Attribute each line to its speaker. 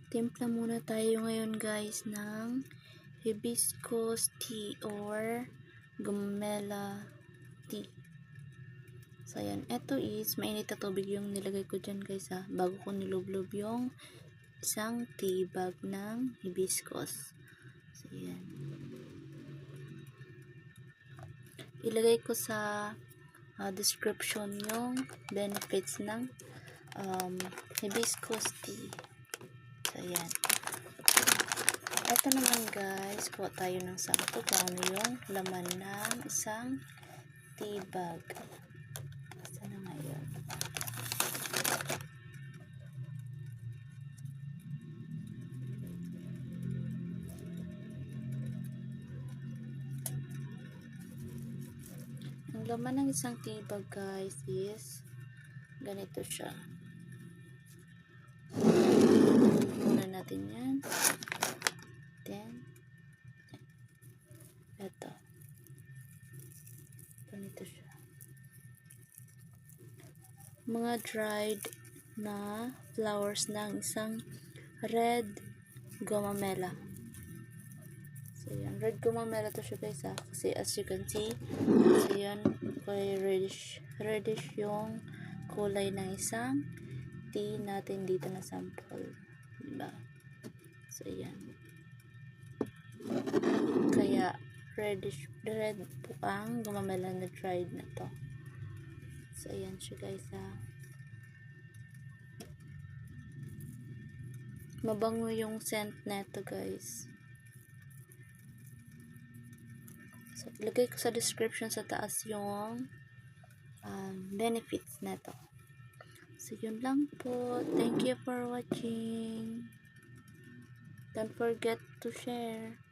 Speaker 1: Timpla muna tayo ngayon guys ng hibiscus tea or gumamela tea. So ayan, ito is mainit na tubig yung nilagay ko dyan guys bago ko nilublob yung isang tea bag ng hibiscus. So ayan. Ilagay ko sa description yung benefits ng hibiscus tea. So, ayan. Ito naman guys, kuha tayo ng sample kung ano yung laman ng isang tea bag. Saan na ngayon? Ang laman ng isang tea bag guys is ganito siya. Muna natin yan. Then, ito. Ganito siya. Mga dried na flowers ng isang red gumamela. So, yan. Red gumamela to siya guys kasi as you can see, so yan, reddish yung kulay ng isang tea natin dito na sample. Diba? So, yan. Kaya, red po ang gumamela na dried na to. So, ayan siya guys Mabango yung scent neto guys. So, ilagay ko sa description sa taas yung benefits neto. So, yun lang po. Thank you for watching. Don't forget to share.